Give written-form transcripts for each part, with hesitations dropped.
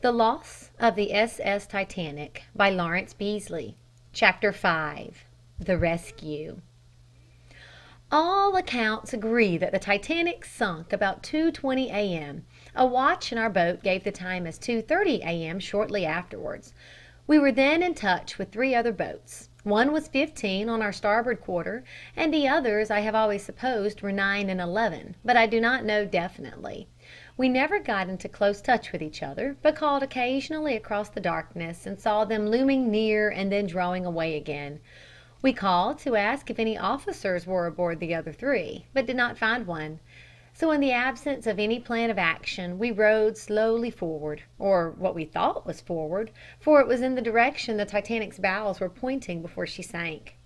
The Loss of the SS Titanic by Lawrence Beesley. Chapter 5. The Rescue. All accounts agree that the Titanic sunk about 2:20 a.m. A watch in our boat gave the time as 2:30 a.m. shortly afterwards. We were then in touch with 3 other boats. One was 15 on our starboard quarter, and the others I have always supposed were 9 and 11, but I do not know definitely. We never got into close touch with each other, but called occasionally across the darkness and saw them looming near and then drawing away again. We called to ask if any officers were aboard the other 3, but did not find one. So in the absence of any plan of action, we rowed slowly forward, or what we thought was forward, for it was in the direction the Titanic's bows were pointing before she sank.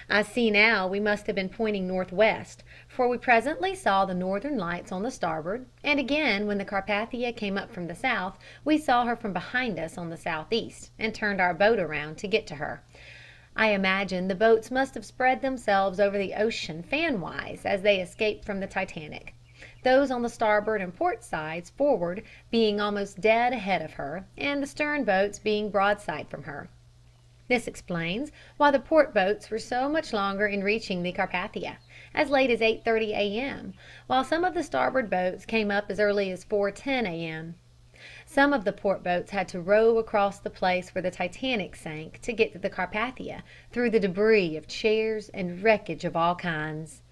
I see now we must have been pointing northwest, for we presently saw the northern lights on the starboard, and again when the Carpathia came up from the south, we saw her from behind us on the southeast, and turned our boat around to get to her. I imagine the boats must have spread themselves over the ocean fan-wise as they escaped from the Titanic, those on the starboard and port sides forward being almost dead ahead of her, and the stern boats being broadside from her. This explains why the port boats were so much longer in reaching the Carpathia, as late as 8:30 a.m., while some of the starboard boats came up as early as 4:10 a.m. Some of the port boats had to row across the place where the Titanic sank to get to the Carpathia, through the debris of chairs and wreckage of all kinds.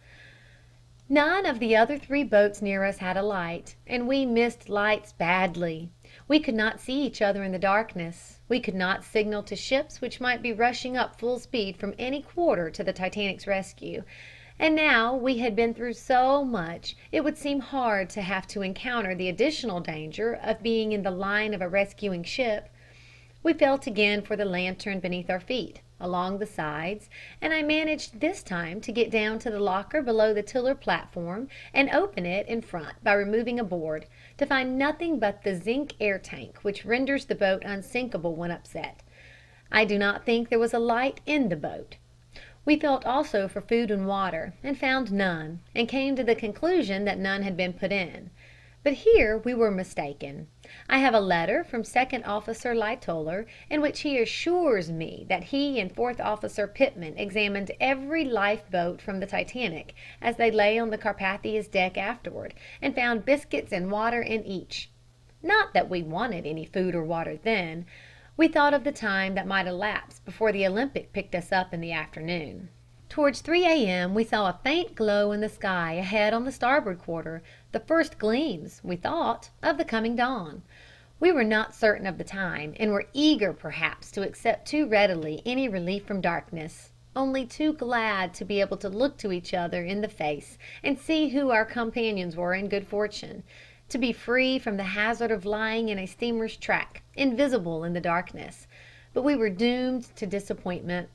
None of the other 3 boats near us had a light, and we missed lights badly. We could not see each other in the darkness. We could not signal to ships which might be rushing up full speed from any quarter to the Titanic's rescue. And now we had been through so much, it would seem hard to have to encounter the additional danger of being in the line of a rescuing ship. We felt again for the lantern beneath our feet, along the sides, and I managed this time to get down to the locker below the tiller platform and open it in front by removing a board, to find nothing but the zinc air tank which renders the boat unsinkable when upset. I do not think there was a light in the boat. We felt also for food and water, and found none, and came to the conclusion that none had been put in. But here we were mistaken. I have a letter from Second Officer Lightoller, in which he assures me that he and Fourth Officer Pitman examined every lifeboat from the Titanic as they lay on the Carpathia's deck afterward, and found biscuits and water in each. Not that we wanted any food or water then. We thought of the time that might elapse before the Olympic picked us up in the afternoon. Towards 3 a.m. we saw a faint glow in the sky ahead on the starboard quarter, the first gleams, we thought, of the coming dawn. We were not certain of the time, and were eager perhaps to accept too readily any relief from darkness, only too glad to be able to look to each other in the face and see who our companions were in good fortune, to be free from the hazard of lying in a steamer's track, invisible in the darkness. But we were doomed to disappointment.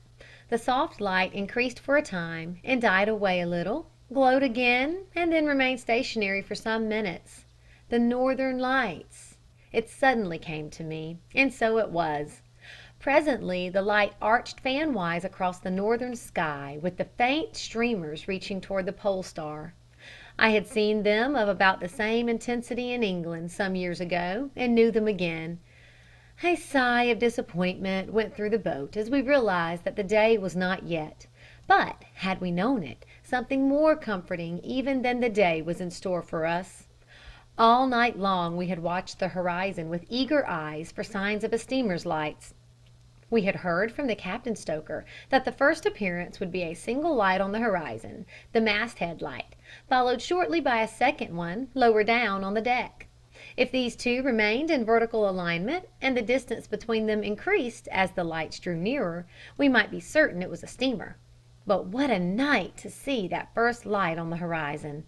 The soft light increased for a time, and died away a little, glowed again, and then remained stationary for some minutes. The Northern Lights! It suddenly came to me, and so it was. Presently the light arched fan-wise across the northern sky, with the faint streamers reaching toward the pole star. I had seen them of about the same intensity in England some years ago, and knew them again. A sigh of disappointment went through the boat as we realized that the day was not yet. But, had we known it, something more comforting even than the day was in store for us. All night long we had watched the horizon with eager eyes for signs of a steamer's lights. We had heard from the captain stoker that the first appearance would be a single light on the horizon, the masthead light, followed shortly by a second one lower down on the deck. If these 2 remained in vertical alignment, and the distance between them increased as the lights drew nearer, we might be certain it was a steamer. But what a night to see that first light on the horizon!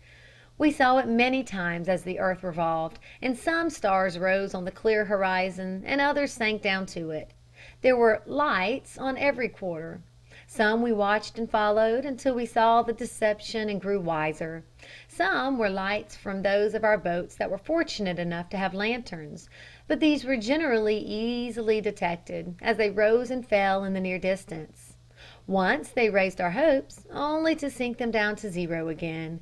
We saw it many times as the earth revolved, and some stars rose on the clear horizon, and others sank down to it. There were lights on every quarter. Some we watched and followed until we saw the deception and grew wiser. Some were lights from those of our boats that were fortunate enough to have lanterns, but these were generally easily detected, as they rose and fell in the near distance. Once they raised our hopes, only to sink them down to zero again.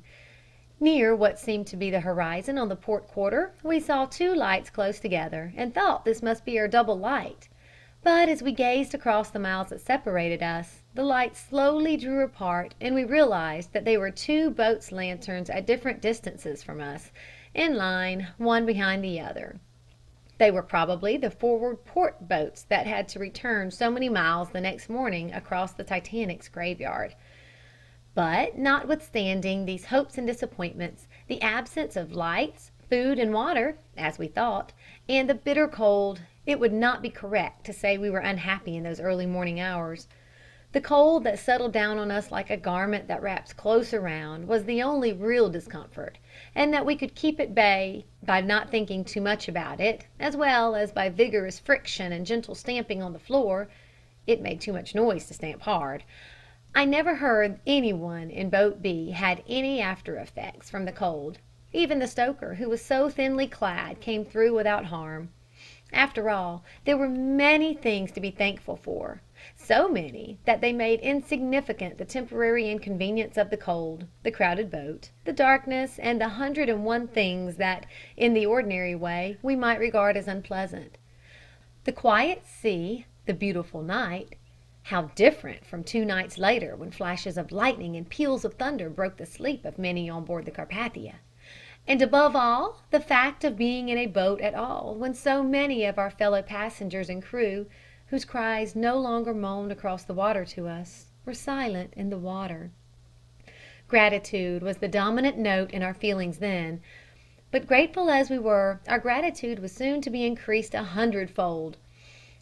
Near what seemed to be the horizon on the port quarter, we saw two lights close together, and thought this must be our double light. But as we gazed across the miles that separated us, the lights slowly drew apart, and we realized that they were two boats' lanterns at different distances from us, in line, one behind the other. They were probably the forward port boats that had to return so many miles the next morning across the Titanic's graveyard. But, notwithstanding these hopes and disappointments, the absence of lights, food and water, as we thought, and the bitter cold, it would not be correct to say we were unhappy in those early morning hours. The cold that settled down on us like a garment that wraps close around was the only real discomfort, and that we could keep at bay by not thinking too much about it, as well as by vigorous friction and gentle stamping on the floor. It made too much noise to stamp hard. I never heard any one in Boat B had any after effects from the cold. Even the stoker, who was so thinly clad, came through without harm. After all, there were many things to be thankful for, so many that they made insignificant the temporary inconvenience of the cold, the crowded boat, the darkness, and the 101 things that, in the ordinary way, we might regard as unpleasant. The quiet sea, the beautiful night, how different from 2 nights later, when flashes of lightning and peals of thunder broke the sleep of many on board the Carpathia! And above all, the fact of being in a boat at all, when so many of our fellow passengers and crew, whose cries no longer moaned across the water to us, were silent in the water. Gratitude was the dominant note in our feelings then. But grateful as we were, our gratitude was soon to be increased 100-fold.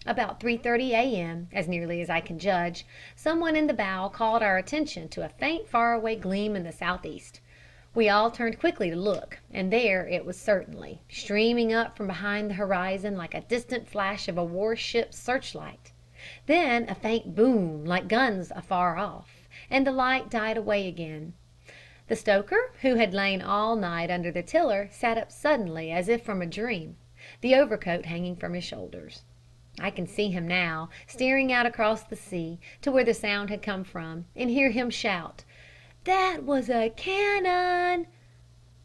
About 3:30 a.m., as nearly as I can judge, someone in the bow called our attention to a faint far-away gleam in the southeast. We all turned quickly to look, and there it was certainly, streaming up from behind the horizon like a distant flash of a warship's searchlight. Then a faint boom, like guns afar off, and the light died away again. The stoker, who had lain all night under the tiller, sat up suddenly as if from a dream, the overcoat hanging from his shoulders. I can see him now, staring out across the sea, to where the sound had come from, and hear him shout, "That was a cannon!"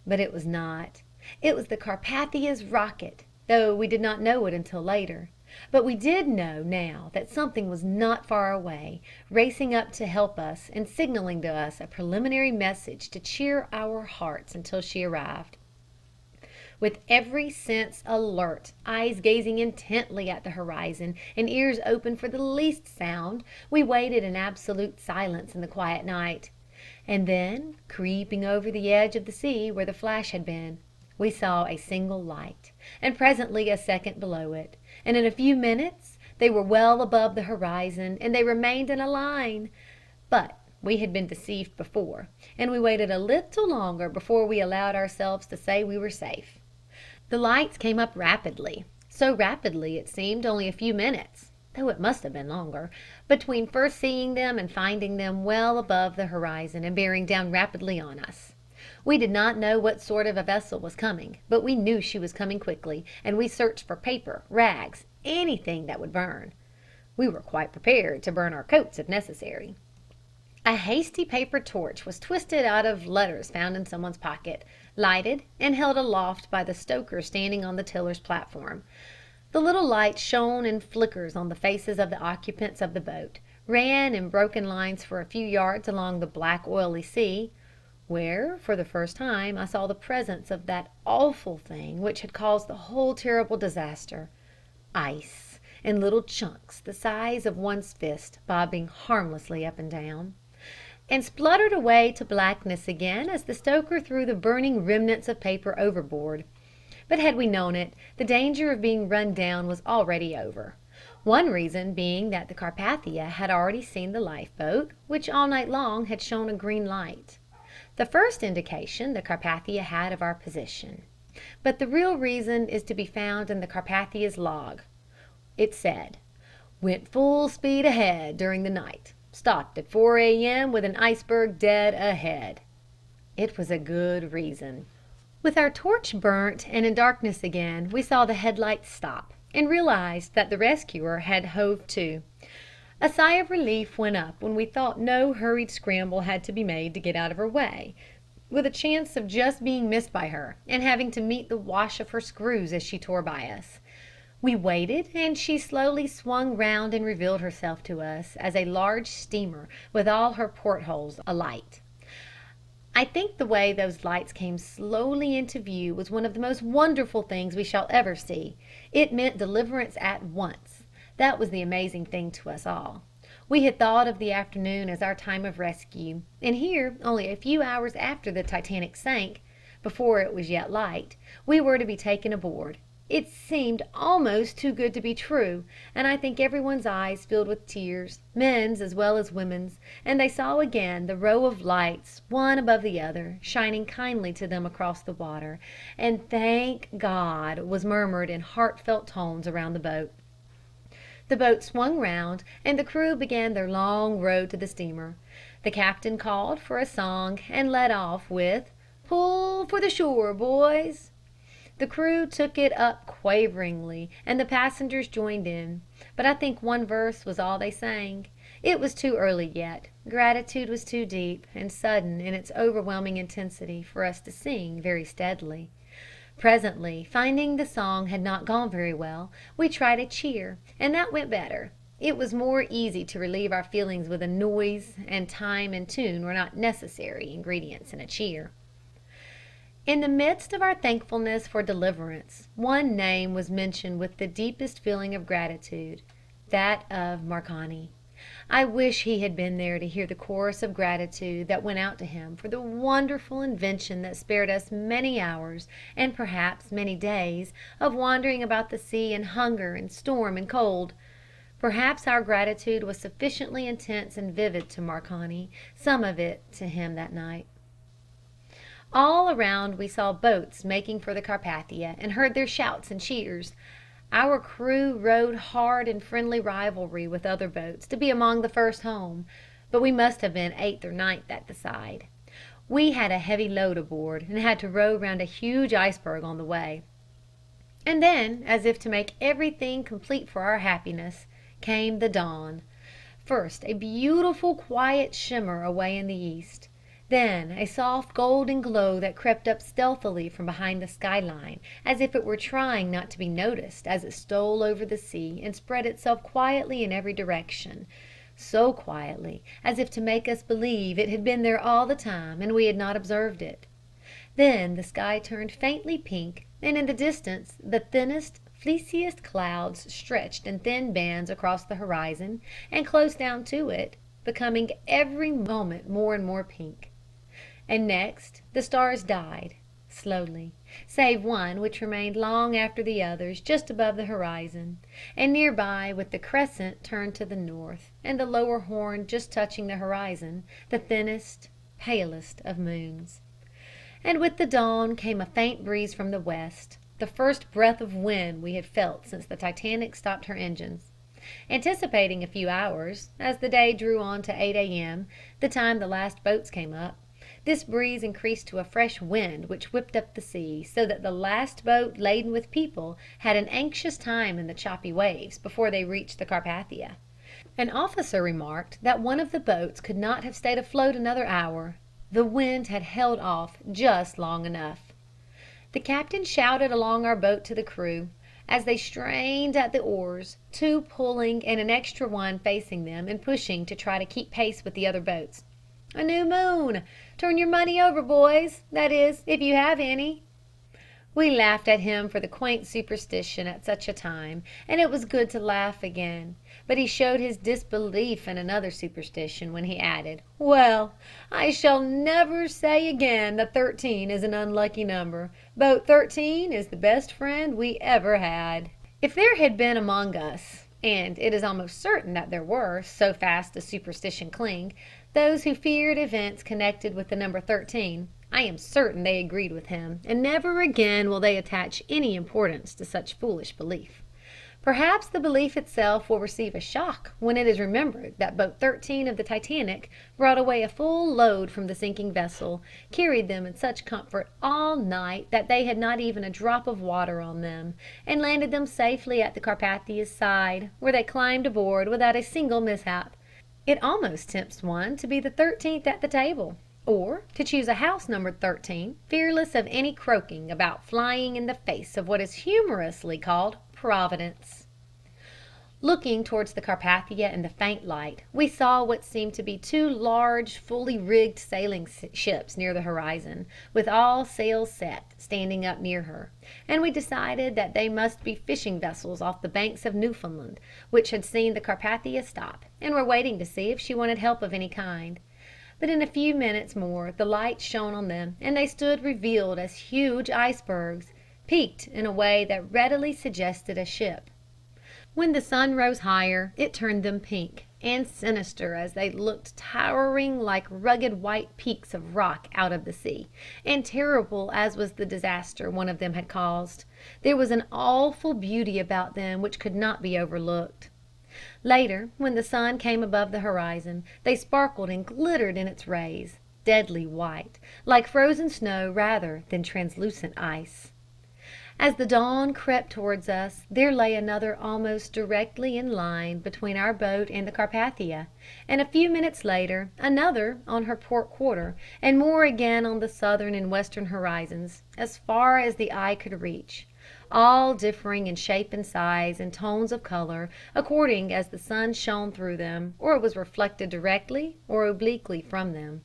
But it was not. It was the Carpathia's rocket, though we did not know it until later. But we did know now that something was not far away, racing up to help us and signaling to us a preliminary message to cheer our hearts until she arrived. With every sense alert, eyes gazing intently at the horizon, and ears open for the least sound, we waited in absolute silence in the quiet night. And then, creeping over the edge of the sea where the flash had been, we saw a single light, and presently a second below it, and in a few minutes they were well above the horizon, and they remained in a line. But we had been deceived before, and we waited a little longer before we allowed ourselves to say we were safe. The lights came up rapidly, so rapidly it seemed only a few minutes, though it must have been longer, between first seeing them and finding them well above the horizon and bearing down rapidly on us. We did not know what sort of a vessel was coming, but we knew she was coming quickly, and we searched for paper, rags, anything that would burn. We were quite prepared to burn our coats if necessary. A hasty paper torch was twisted out of letters found in someone's pocket, lighted, and held aloft by the stoker standing on the tiller's platform. The little light shone in flickers on the faces of the occupants of the boat, ran in broken lines for a few yards along the black oily sea, where, for the first time, I saw the presence of that awful thing which had caused the whole terrible disaster: ice, in little chunks the size of one's fist, bobbing harmlessly up and down, and spluttered away to blackness again as the stoker threw the burning remnants of paper overboard. But had we known it, the danger of being run down was already over. One reason being that the Carpathia had already seen the lifeboat, which all night long had shown a green light. The first indication the Carpathia had of our position. But the real reason is to be found in the Carpathia's log. It said, "Went full speed ahead during the night. Stopped at 4 a.m. with an iceberg dead ahead." It was a good reason. With our torch burnt and in darkness again, we saw the headlights stop, and realized that the rescuer had hove to. A sigh of relief went up when we thought no hurried scramble had to be made to get out of her way. with a chance of just being missed by her and having to meet the wash of her screws as she tore by us. We waited, and she slowly swung round and revealed herself to us as a large steamer with all her portholes alight. I think the way those lights came slowly into view was one of the most wonderful things we shall ever see. It meant deliverance at once. That was the amazing thing to us all. We had thought of the afternoon as our time of rescue, and here, only a few hours after the Titanic sank, before it was yet light, we were to be taken aboard. It seemed almost too good to be true, and I think everyone's eyes filled with tears, men's as well as women's, and they saw again the row of lights, one above the other, shining kindly to them across the water, and "Thank God" was murmured in heartfelt tones around the boat. The boat swung round, and the crew began their long road to the steamer. The captain called for a song and led off with "Pull for the shore, boys." The crew took it up quaveringly, and the passengers joined in, but I think one verse was all they sang. It was too early yet. Gratitude was too deep and sudden in its overwhelming intensity for us to sing very steadily. Presently, finding the song had not gone very well, we tried a cheer, and that went better. It was more easy to relieve our feelings with a noise, and time and tune were not necessary ingredients in a cheer. In the midst of our thankfulness for deliverance, one name was mentioned with the deepest feeling of gratitude, that of Marconi. I wish he had been there to hear the chorus of gratitude that went out to him for the wonderful invention that spared us many hours, and perhaps many days, of wandering about the sea in hunger and storm and cold. Perhaps our gratitude was sufficiently intense and vivid to Marconi, some of it to him that night. All around we saw boats making for the Carpathia, and heard their shouts and cheers. Our crew rowed hard in friendly rivalry with other boats to be among the first home, but we must have been eighth or ninth at the side. We had a heavy load aboard, and had to row round a huge iceberg on the way. And then, as if to make everything complete for our happiness, came the dawn. First a beautiful quiet shimmer away in the east. Then a soft golden glow that crept up stealthily from behind the skyline, as if it were trying not to be noticed as it stole over the sea and spread itself quietly in every direction, so quietly as if to make us believe it had been there all the time and we had not observed it. Then the sky turned faintly pink, and in the distance the thinnest, fleeciest clouds stretched in thin bands across the horizon and close down to it, becoming every moment more and more pink. And next the stars died, slowly, save one which remained long after the others just above the horizon, and near by, with the crescent turned to the north, and the lower horn just touching the horizon, the thinnest, palest of moons. And with the dawn came a faint breeze from the west, the first breath of wind we had felt since the Titanic stopped her engines. Anticipating a few hours, as the day drew on to 8 a.m., the time the last boats came up, this breeze increased to a fresh wind which whipped up the sea, so that the last boat laden with people had an anxious time in the choppy waves before they reached the Carpathia. An officer remarked that one of the boats could not have stayed afloat another hour. The wind had held off just long enough. The captain shouted along our boat to the crew, as they strained at the oars, two pulling and an extra one facing them and pushing to try to keep pace with the other boats. "A new moon! Turn your money over, boys, that is, if you have any." We laughed at him for the quaint superstition at such a time, and it was good to laugh again. But he showed his disbelief in another superstition when he added, "Well, I shall never say again that 13 is an unlucky number. Boat 13 is the best friend we ever had." If there had been among us, and it is almost certain that there were, so fast does superstition cling, those who feared events connected with the number 13, I am certain they agreed with him, and never again will they attach any importance to such foolish belief. Perhaps the belief itself will receive a shock when it is remembered that boat 13 of the Titanic brought away a full load from the sinking vessel, carried them in such comfort all night that they had not even a drop of water on them, and landed them safely at the Carpathia's side, where they climbed aboard without a single mishap. It almost tempts one to be the 13th at the table, Or to choose a house numbered 13, fearless of any croaking about flying in the face of what is humorously called Providence. Looking towards the Carpathia in the faint light, we saw what seemed to be two large, fully rigged sailing ships near the horizon, with all sails set, standing up near her, and we decided that they must be fishing vessels off the banks of Newfoundland, which had seen the Carpathia stop, and were waiting to see if she wanted help of any kind. But in a few minutes more the light shone on them, and they stood revealed as huge icebergs, peaked in a way that readily suggested a ship. When the sun rose higher, it turned them pink and sinister as they looked, towering like rugged white peaks of rock out of the sea, and terrible as was the disaster one of them had caused. There was an awful beauty about them which could not be overlooked. Later, when the sun came above the horizon, they sparkled and glittered in its rays, deadly white, like frozen snow rather than translucent ice. As the dawn crept towards us, there lay another almost directly in line between our boat and the Carpathia, and a few minutes later another on her port quarter, and more again on the southern and western horizons, as far as the eye could reach, all differing in shape and size and tones of color according as the sun shone through them, or was reflected directly or obliquely from them.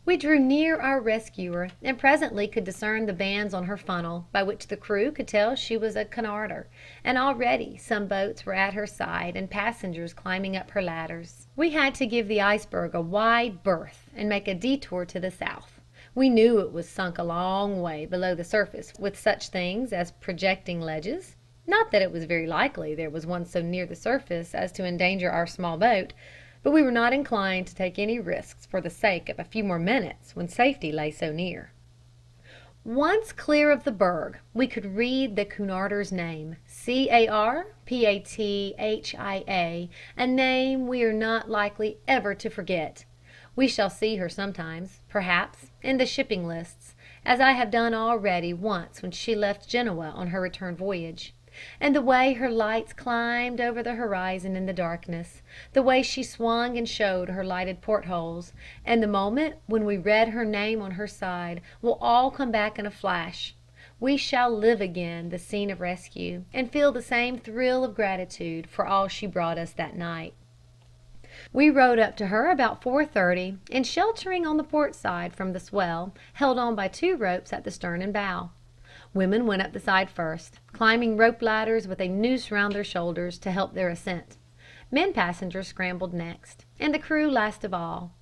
We drew near our rescuer, and presently could discern the bands on her funnel, by which the crew could tell she was a Cunarder, and already some boats were at her side and passengers climbing up her ladders. We had to give the iceberg a wide berth and make a detour to the south. We knew it was sunk a long way below the surface with such things as projecting ledges. Not that it was very likely there was one so near the surface as to endanger our small boat, but we were not inclined to take any risks for the sake of a few more minutes when safety lay so near. Once clear of the berg, we could read the Cunarder's name, Carpathia, a name we are not likely ever to forget. We shall see her sometimes, perhaps, in the shipping lists, as I have done already once when she left Genoa on her return voyage. And the way her lights climbed over the horizon in the darkness, the way she swung and showed her lighted portholes, and the moment when we read her name on her side, will all come back in a flash. We shall live again the scene of rescue, and feel the same thrill of gratitude for all she brought us that night. We rowed up to her about 4:30, and sheltering on the port side from the swell, held on by 2 ropes at the stern and bow. Women went up the side first, climbing rope ladders with a noose round their shoulders to help their ascent. Men passengers scrambled next, and the crew last of all.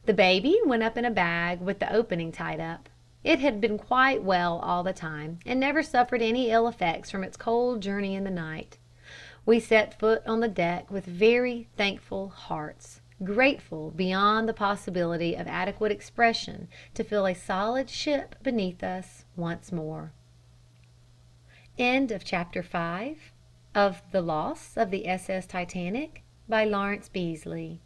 The baby went up in a bag with the opening tied up. It had been quite well all the time, and never suffered any ill effects from its cold journey in the night. We set foot on the deck with very thankful hearts, grateful beyond the possibility of adequate expression to feel a solid ship beneath us once more. End of chapter 5 of The Loss of the SS Titanic by Lawrence Beesley.